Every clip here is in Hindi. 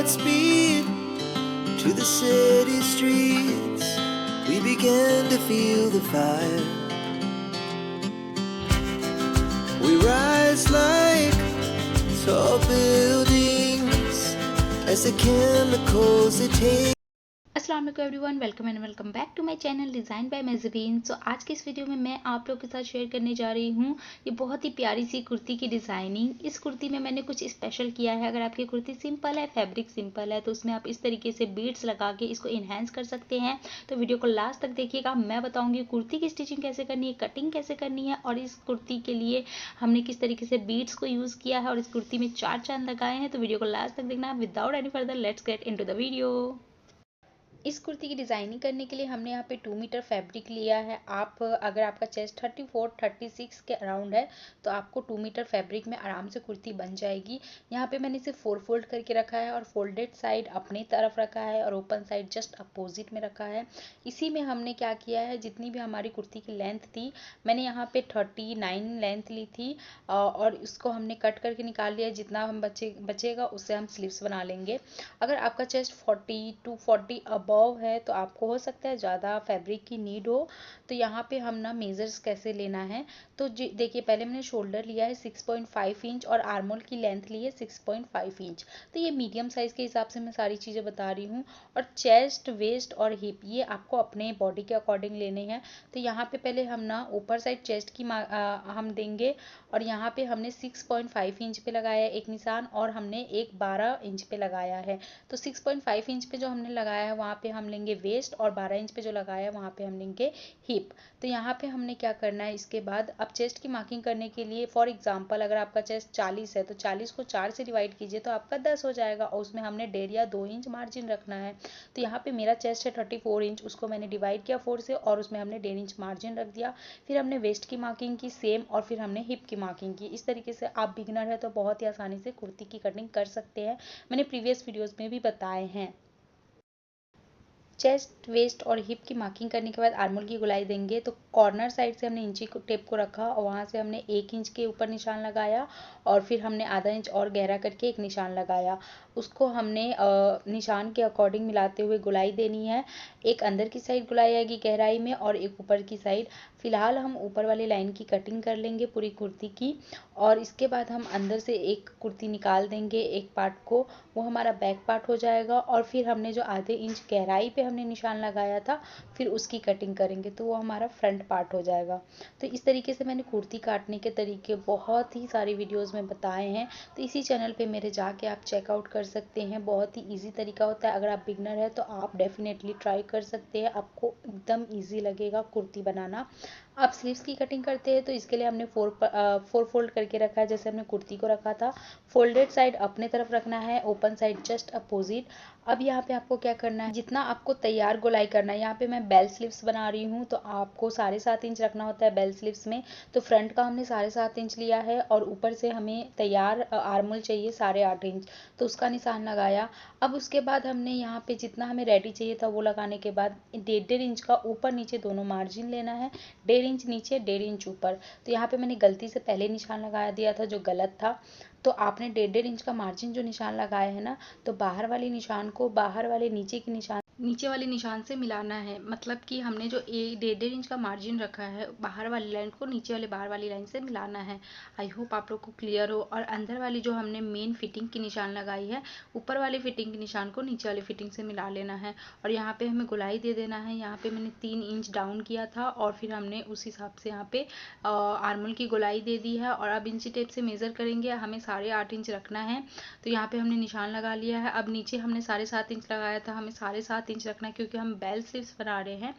Godspeed to the city streets. We began to feel the fire. We rise like tall buildings as the chemicals they take. अस्सलाम वालेकुम everyone, welcome and welcome back to my channel design by Mezbeen. So आज के इस वीडियो में मैं आप लोगों के साथ शेयर करने जा रही हूँ ये बहुत ही प्यारी सी कुर्ती की डिज़ाइनिंग। इस कुर्ती में मैंने कुछ स्पेशल किया है। अगर आपकी कुर्ती सिंपल है, फैब्रिक सिंपल है, तो उसमें आप इस तरीके से बीड्स लगा के इसको इन्हेंस कर सकते हैं। तो वीडियो को लास्ट तक देखिएगा। मैं बताऊँगी कुर्ती की स्टिचिंग कैसे करनी है, कटिंग कैसे करनी है, और इस कुर्ती के लिए हमने किस तरीके से बीड्स को यूज़ किया है और इस कुर्ती में 4 चांद लगाए हैं। तो वीडियो को लास्ट तक देखना। Without any further let's get into the video. इस कुर्ती की डिज़ाइनिंग करने के लिए हमने यहाँ पे 2 मीटर फैब्रिक लिया है। आप अगर आपका चेस्ट 34 36 के अराउंड है तो आपको 2 मीटर फैब्रिक में आराम से कुर्ती बन जाएगी। यहाँ पे मैंने इसे 4 फोल्ड करके रखा है और फोल्डेड साइड अपनी तरफ रखा है और ओपन साइड जस्ट अपोजिट में रखा है। इसी में हमने क्या किया है, जितनी भी हमारी कुर्ती की लेंथ थी, मैंने यहाँ पे 39 लेंथ ली थी और उसको हमने कट करके निकाल लिया। जितना हम बचेगा उससे हम स्लीव्स बना लेंगे। अगर आपका चेस्ट 40 टू 40 अबव है तो आपको हो सकता है ज़्यादा फैब्रिक की नीड हो। तो यहाँ पे हम ना मेजर्स कैसे लेना है, तो देखिए पहले मैंने शोल्डर लिया है 6.5 इंच और आर्मोल की लेंथ ली है 6.5 इंच। तो ये मीडियम साइज़ के हिसाब से मैं सारी चीज़ें बता रही हूँ। और चेस्ट, वेस्ट और हिप ये आपको अपने बॉडी के अकॉर्डिंग लेने हैं। तो यहाँ पे पहले हम ना ऊपर साइड चेस्ट की हम देंगे और यहाँ पे हमने 6.5 इंच पे लगाया है एक निशान और हमने एक 12 इंच पे लगाया है। तो 6.5 इंच पे जो हमने लगाया है वहाँ पे हम लेंगे वेस्ट और 12 इंच पे जो लगाया है वहाँ पे हम लेंगे हिप। तो यहाँ पे हमने क्या करना है, इसके बाद अब चेस्ट की मार्किंग करने के लिए फॉर एग्जांपल अगर आपका चेस्ट 40 है तो 40 को 4 से डिवाइड कीजिए तो आपका 10 हो जाएगा और उसमें हमने 1.5 या 2 इंच मार्जिन रखना है। तो यहाँ पे मेरा चेस्ट है 34 इंच, उसको मैंने डिवाइड किया 4 से और उसमें हमने 1.5 इंच मार्जिन रख दिया। फिर हमने वेस्ट की मार्किंग की सेम और फिर हमने हिप की मार्किंग की। इस तरीके से आप बिगिनर है तो बहुत ही आसानी से कुर्ती की कटिंग कर सकते हैं। मैंने प्रीवियस वीडियोस में भी बताए हैं। चेस्ट, वेस्ट और हिप की मार्किंग करने के बाद आर्मोल की गोलाई देंगे। तो कॉर्नर साइड से हमने इंची टेप को रखा और वहाँ से हमने 1 इंच के ऊपर निशान लगाया और फिर हमने आधा इंच और गहरा करके एक निशान लगाया। उसको हमने निशान के अकॉर्डिंग मिलाते हुए गोलाई देनी है। एक अंदर की साइड गोलाई आएगी गहराई में और एक ऊपर की साइड। फिलहाल हम ऊपर वाली लाइन की कटिंग कर लेंगे पूरी कुर्ती की और इसके बाद हम अंदर से एक कुर्ती निकाल देंगे एक पार्ट को, वो हमारा बैक पार्ट हो जाएगा। और फिर हमने जो आधे इंच गहराई पे हमने निशान लगाया था फिर उसकी कटिंग करेंगे तो वो हमारा फ्रंट पार्ट हो जाएगा। तो इस तरीके से मैंने कुर्ती काटने के तरीके बहुत ही सारी वीडियोस में बताए हैं। तो इसी चैनल पे मेरे जाके आप चेकआउट कर सकते हैं। बहुत ही ईजी तरीका होता है। अगर आप बिगनर है तो आप डेफिनेटली ट्राई कर सकते हैं, आपको एकदम ईजी लगेगा कुर्ती बनाना। आप स्लीव्स की कटिंग करते हैं तो इसके लिए हमने 4 फोल्ड करके रखा है जैसे हमने कुर्ती को रखा था। फोल्डेड साइड अपने तरफ रखना है, ओपन साइड जस्ट अपोजिट। अब यहाँ पे आपको क्या करना है, जितना आपको तैयार गोलाई करना है, यहाँ पे मैं बेल स्लीव्स बना रही हूँ तो आपको 7.5 इंच रखना होता है बेल स्लीव्स में। तो फ्रंट का हमने 7.5 इंच लिया है और ऊपर से हमें तैयार आर्मल चाहिए 8.5 इंच, तो उसका निशान लगाया। अब उसके बाद हमने यहाँ पे जितना हमें रेडी चाहिए था वो लगाने के बाद 1.5 इंच का ऊपर नीचे दोनों मार्जिन लेना है, 1.5 इंच नीचे 1.5 इंच ऊपर। तो यहाँ पे मैंने गलती से पहले निशान लगा दिया था जो गलत था। तो आपने 1.5 इंच का मार्जिन जो निशान लगाया है ना, तो बाहर वाले निशान को बाहर वाले नीचे वाले निशान से मिलाना है। मतलब कि हमने जो 1.5 इंच का मार्जिन रखा है बाहर वाली लाइन को नीचे वाले बाहर वाली लाइन से मिलाना है। आई होप आप लोग को क्लियर हो। और अंदर वाली जो हमने मेन फिटिंग की निशान लगाई है, ऊपर वाली फिटिंग की निशान को नीचे वाली फिटिंग से मिला लेना है। और यहाँ पे हमें गोलाई दे देना है। यहाँ पे मैंने 3 इंच डाउन किया था और फिर हमने उस हिसाब से यहाँ पे आर्मल की गोलाई दे दी है। और अब इंची टेप से मेज़र करेंगे, हमें 8.5 इंच रखना है। तो यहाँ पे हमने निशान लगा लिया है। अब नीचे हमने 7.5 इंच लगाया था, हमें 7.5 इंच रखना है क्योंकि हम बेल स्लीव्स बना रहे हैं।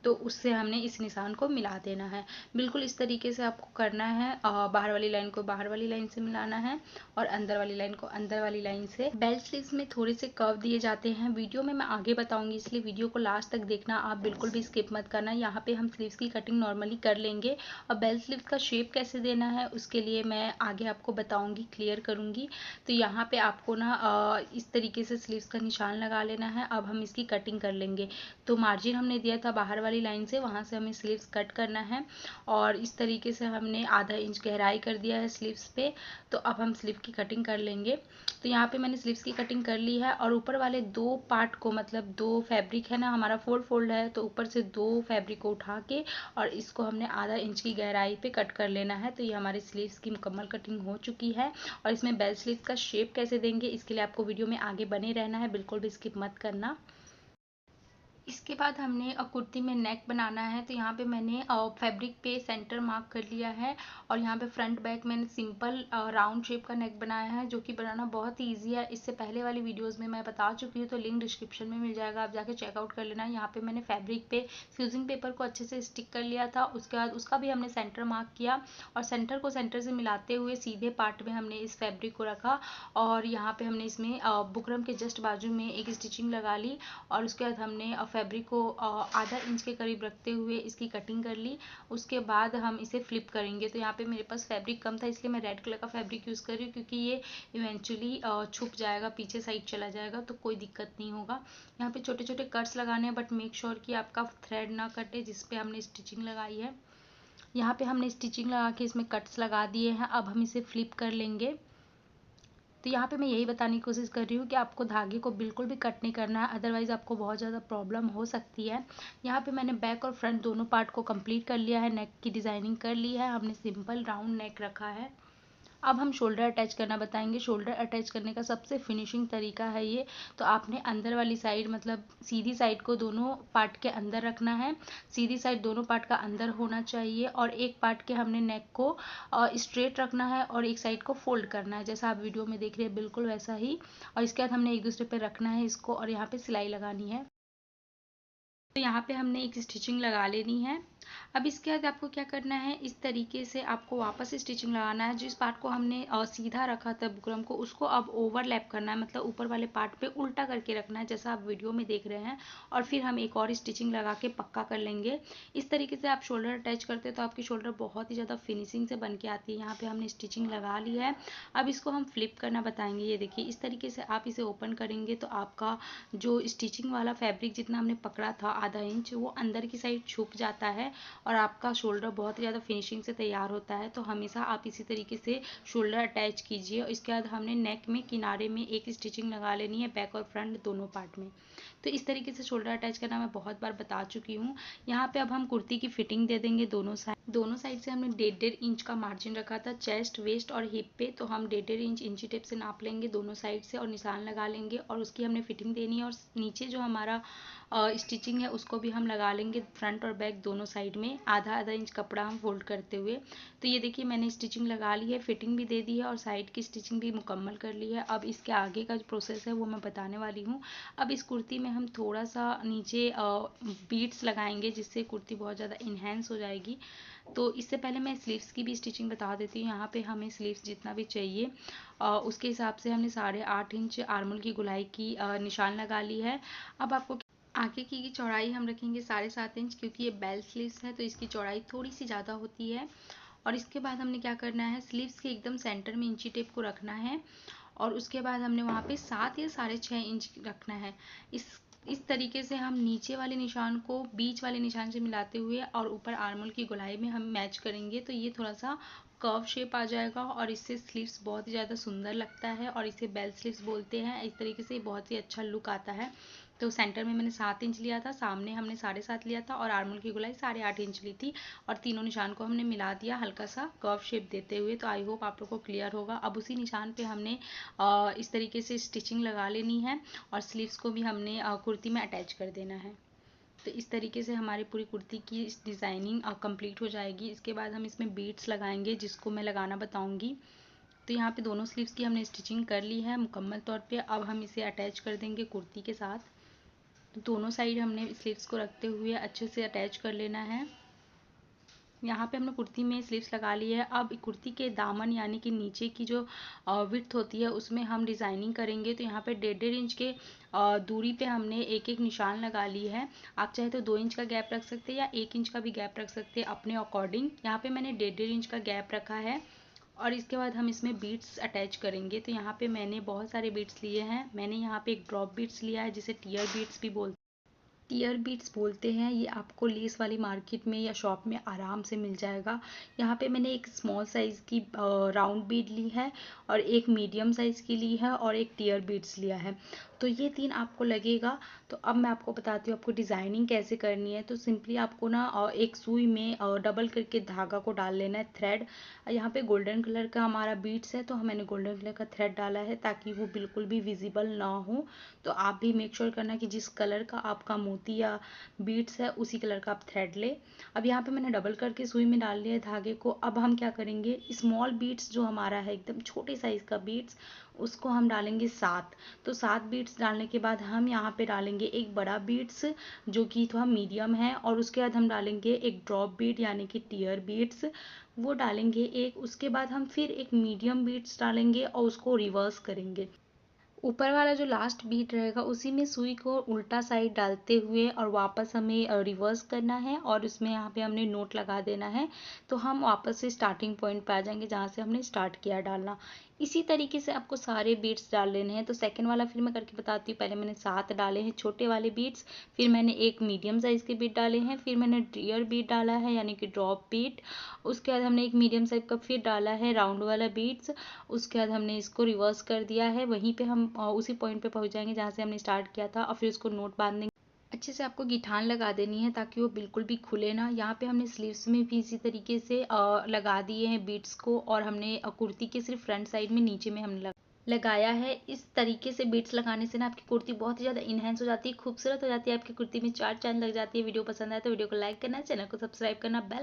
तो उससे हमने इस निशान को मिला देना है। बिल्कुल इस तरीके से आपको करना है। बाहर वाली लाइन को बाहर वाली लाइन से मिलाना है और अंदर वाली लाइन को अंदर वाली लाइन से। बेल स्लीव्स में थोड़े से कर्व दिए जाते हैं, वीडियो में मैं आगे बताऊंगी, इसलिए वीडियो को लास्ट तक देखना, आप बिल्कुल भी स्किप मत करना। यहाँ पे हम स्लीव्स की कटिंग नॉर्मली कर लेंगे और बेल स्लीव्स का शेप कैसे देना है उसके लिए मैं आगे आपको बताऊंगी, क्लियर करूंगी। तो यहाँ पे आपको ना इस तरीके से स्लीव्स का निशान लगा लेना है। अब हम इसकी कटिंग कर लेंगे। तो मार्जिन हमने दिया था बाहर वाली वाली लाइन से वहाँ से हमें स्लीव्स कट करना है। और इस तरीके से हमने आधा इंच गहराई कर दिया है स्लीव्स पे। तो अब हम स्लीव की कटिंग कर लेंगे। तो यहाँ पे मैंने स्लीव्स की कटिंग कर ली है और ऊपर वाले 2 पार्ट को, मतलब 2 फैब्रिक है ना, हमारा 4 फोल्ड है, तो ऊपर से 2 फैब्रिक को उठा के और इसको हमने आधा इंच की गहराई पे कट कर लेना है। तो ये हमारी स्लीव्स की मुकम्मल कटिंग हो चुकी है। और इसमें बेल स्लीव का शेप कैसे देंगे, इसके लिए आपको वीडियो में आगे बने रहना है, बिल्कुल भी स्किप मत करना। इसके बाद हमने कुर्ती में नेक बनाना है। तो यहाँ पे मैंने फैब्रिक पे सेंटर मार्क कर लिया है और यहाँ पे फ्रंट बैक मैंने सिंपल राउंड शेप का नेक बनाया है, जो कि बनाना बहुत ही ईजी है। इससे पहले वाली वीडियोस में मैं बता चुकी हूँ, तो लिंक डिस्क्रिप्शन में मिल जाएगा, आप जाके चेकआउट कर लेना। यहाँ पे मैंने फैब्रिक पे फ्यूजिंग पेपर को अच्छे से स्टिक कर लिया था। उसके बाद उसका भी हमने सेंटर मार्क किया और सेंटर को सेंटर से मिलाते हुए सीधे पार्ट में हमने इस फैब्रिक को रखा और यहाँ पे हमने इसमें बुकरम के जस्ट बाजू में एक स्टिचिंग लगा ली और उसके बाद हमने फैब्रिक को आधा इंच के करीब रखते हुए इसकी कटिंग कर ली। उसके बाद हम इसे फ्लिप करेंगे। तो यहाँ पे मेरे पास फैब्रिक कम था, इसलिए मैं रेड कलर का फैब्रिक यूज़ कर रही हूँ, क्योंकि ये इवेंचुअली छुप जाएगा, पीछे साइड चला जाएगा, तो कोई दिक्कत नहीं होगा। यहाँ पे छोटे छोटे कट्स लगाने हैं, बट मेक श्योर कि आपका थ्रेड ना कटे जिस पे हमने स्टिचिंग लगाई है। यहाँ पे हमने स्टिचिंग लगा के इसमें कट्स लगा दिए हैं। अब हम इसे फ्लिप कर लेंगे। तो यहाँ पे मैं यही बताने की कोशिश कर रही हूँ कि आपको धागे को बिल्कुल भी कट नहीं करना है, अदरवाइज़ आपको बहुत ज़्यादा प्रॉब्लम हो सकती है। यहाँ पे मैंने बैक और फ्रंट दोनों पार्ट को कंप्लीट कर लिया है, नेक की डिज़ाइनिंग कर ली है, हमने सिंपल राउंड नेक रखा है। अब हम शोल्डर अटैच करना बताएंगे। शोल्डर अटैच करने का सबसे फिनिशिंग तरीका है ये। तो आपने अंदर वाली साइड, मतलब सीधी साइड को दोनों पार्ट के अंदर रखना है। सीधी साइड दोनों पार्ट का अंदर होना चाहिए और एक पार्ट के हमने नेक को स्ट्रेट रखना है और एक साइड को फोल्ड करना है, जैसा आप वीडियो में देख रहे हैं बिल्कुल वैसा ही। और इसके बाद हमने एक दूसरे पे रखना है इसको और यहाँ पे सिलाई लगानी है। तो यहाँ पे हमने एक स्टिचिंग लगा लेनी है। अब इसके बाद आपको क्या करना है, इस तरीके से आपको वापस स्टिचिंग लगाना है। जिस पार्ट को हमने सीधा रखा था बुकरम को, उसको अब ओवरलैप करना है, मतलब ऊपर वाले पार्ट पे उल्टा करके रखना है, जैसा आप वीडियो में देख रहे हैं। और फिर हम एक और स्टिचिंग लगा के पक्का कर लेंगे। इस तरीके से आप शोल्डर अटैच करते हैं तो आपकी शोल्डर बहुत ही ज़्यादा फिनिशिंग से बन के आती है। यहाँ पे हमने स्टिचिंग लगा ली है। अब इसको हम फ्लिप करना बताएंगे। ये देखिए, इस तरीके से आप इसे ओपन करेंगे तो आपका जो स्टिचिंग वाला फैब्रिक जितना हमने पकड़ा था आधा इंच, वो अंदर की साइड छुप जाता है और आपका शोल्डर बहुत ही ज़्यादा फिनिशिंग से तैयार होता है। तो हमेशा आप इसी तरीके से शोल्डर अटैच कीजिए। और इसके बाद हमने नेक में किनारे में एक स्टिचिंग लगा लेनी है, बैक और फ्रंट दोनों पार्ट में। तो इस तरीके से शोल्डर अटैच करना मैं बहुत बार बता चुकी हूँ। यहाँ पे अब हम कुर्ती की फिटिंग दे देंगे। दोनों साइड से हमने 1.5 इंच का मार्जिन रखा था चेस्ट, वेस्ट और हिप पे। तो हम 1.5 इंच इंची टेप से नाप लेंगे दोनों साइड से और निशान लगा लेंगे और उसकी हमने फिटिंग देनी है। और नीचे जो हमारा स्टिचिंग है उसको भी हम लगा लेंगे, फ्रंट और बैक दोनों साइड में आधा आधा इंच कपड़ा हम फोल्ड करते हुए। तो ये देखिए, मैंने स्टिचिंग लगा ली है, फिटिंग भी दे दी है और साइड की स्टिचिंग भी मुकम्मल कर ली है। अब इसके आगे का जो प्रोसेस है वो मैं बताने वाली हूँ। अब इस कुर्ती में हम थोड़ा सा नीचे बीड्स लगाएंगे, जिससे कुर्ती बहुत ज़्यादा इन्हेंस हो जाएगी। तो इससे पहले मैं स्लीव्स की भी स्टिचिंग बता देती हूँ। यहाँ पे हमें स्लीव्स जितना भी चाहिए उसके हिसाब से हमने 8.5 इंच आर्मोल की गोलाई की निशान लगा ली है। अब आपको आगे की चौड़ाई हम रखेंगे 7.5 इंच, क्योंकि ये बेल स्लीव्स है तो इसकी चौड़ाई थोड़ी सी ज़्यादा होती है। और इसके बाद हमने क्या करना है, स्लीव्स के एकदम सेंटर में इंची टेप को रखना है और उसके बाद हमने वहाँ पे 7 या 6.5 इंच रखना है। इस तरीके से हम नीचे वाले निशान को बीच वाले निशान से मिलाते हुए और ऊपर आर्मोल की गोलाई में हम मैच करेंगे। तो ये थोड़ा सा कर्व शेप आ जाएगा और इससे स्लीव्स बहुत ही ज़्यादा सुंदर लगता है और इसे बेल स्लीव्स बोलते हैं। इस तरीके से बहुत ही अच्छा लुक आता है। तो सेंटर में मैंने 7 इंच लिया था, सामने हमने 7.5 लिया था और आर्मोल की गोलाई 8.5 इंच ली थी और तीनों निशान को हमने मिला दिया हल्का सा कर्व शेप देते हुए। तो आई होप आप लोग को क्लियर होगा। अब उसी निशान पे हमने इस तरीके से स्टिचिंग लगा लेनी है और स्लीव्स को भी हमने कुर्ती में अटैच कर देना है। तो इस तरीके से हमारी पूरी कुर्ती की डिज़ाइनिंग कंप्लीट हो जाएगी। इसके बाद हम इसमें बीड्स लगाएंगे, जिसको मैं लगाना बताऊंगी। तो यहाँ पे दोनों स्लीव्स की हमने स्टिचिंग कर ली है मुकम्मल तौर पे। अब हम इसे अटैच कर देंगे कुर्ती के साथ। तो दोनों साइड हमने स्लीव्स को रखते हुए अच्छे से अटैच कर लेना है। यहाँ पे हमने कुर्ती में स्लीव्स लगा ली है। अब कुर्ती के दामन यानी कि नीचे की जो विड्थ होती है उसमें हम डिज़ाइनिंग करेंगे। तो यहाँ पे 1.5 इंच के दूरी पे हमने एक एक निशान लगा ली है। आप चाहे तो 2 इंच का गैप रख सकते हैं या 1 इंच का भी गैप रख सकते हैं अपने अकॉर्डिंग। यहाँ पे मैंने 1.5 इंच का गैप रखा है और इसके बाद हम इसमें बीड्स अटैच करेंगे। तो यहाँ पे मैंने बहुत सारे बीड्स लिए हैं। मैंने यहाँ पे एक ड्रॉप बीड्स लिया है, जिसे टीयर बीड्स भी बोलते हैं। टियर बीट्स बोलते हैं। ये आपको लेस वाली मार्केट में या शॉप में आराम से मिल जाएगा। यहाँ पे मैंने एक स्मॉल साइज़ की राउंड बीड ली है और एक मीडियम साइज़ की ली है और एक टियर बीट्स लिया है। तो ये 3 आपको लगेगा। तो अब मैं आपको बताती हूँ आपको डिज़ाइनिंग कैसे करनी है। तो सिंपली आपको ना एक सुई में डबल करके धागा को डाल लेना है, थ्रेड। यहाँ पे गोल्डन कलर का हमारा बीट्स है तो मैंने गोल्डन कलर का थ्रेड डाला है ताकि वो बिल्कुल भी विजिबल ना हो। तो आप भी मेक श्योर करना कि जिस कलर का आपका मोती या बीट्स है उसी कलर का आप थ्रेड ले। अब यहाँ पे मैंने डबल करके सुई में डाल लिया है धागे को। अब हम क्या करेंगे, स्मॉल बीट्स जो हमारा है एकदम छोटे साइज का बीट्स, उसको हम डालेंगे 7। तो 7 बीट्स डालने के बाद हम यहाँ पे डालेंगे एक बड़ा बीट्स जो कि थोड़ा मीडियम है, और उसके बाद हम डालेंगे एक ड्रॉप बीट यानी कि टियर बीट्स, वो डालेंगे एक। उसके बाद हम फिर एक मीडियम बीट्स डालेंगे और उसको रिवर्स करेंगे। ऊपर वाला जो लास्ट बीट रहेगा उसी में सुई को उल्टा साइड डालते हुए और वापस हमें रिवर्स करना है और उसमें यहाँ पे हमने नोट लगा देना है। तो हम वापस से स्टार्टिंग पॉइंट पे आ जाएंगे जहाँ से हमने स्टार्ट किया डालना। इसी तरीके से आपको सारे बीट्स डाल लेने हैं। तो सेकंड वाला फिर मैं करके बताती हूँ। पहले मैंने 7 डाले हैं छोटे वाले बीट्स, फिर मैंने एक मीडियम साइज के बीट डाले हैं, फिर मैंने टियर बीट डाला है यानी कि ड्रॉप बीट। उसके बाद हमने एक मीडियम साइज का फिर डाला है राउंड वाला बीट्स। उसके बाद हमने इसको रिवर्स कर दिया है। वहीं पे हम उसी पॉइंट पे पहुंच जाएंगे जहाँ से हमने स्टार्ट किया था, और फिर उसको नोट बांध देंगे। अच्छे से आपको गिठान लगा देनी है ताकि वो बिल्कुल भी खुले ना। यहाँ पे हमने स्लीव्स में भी इसी तरीके से लगा दिए हैं बीट्स को, और हमने कुर्ती के सिर्फ फ्रंट साइड में नीचे में हमने लगाया है। इस तरीके से बीट्स लगाने से ना आपकी कुर्ती बहुत ही ज़्यादा इन्हेंस हो जाती है, खूबसूरत हो जाती है। आपकी कुर्ती में चार चांद लग जाती है। वीडियो पसंद आए तो वीडियो को लाइक करना, चैनल को सब्सक्राइब करना, बेल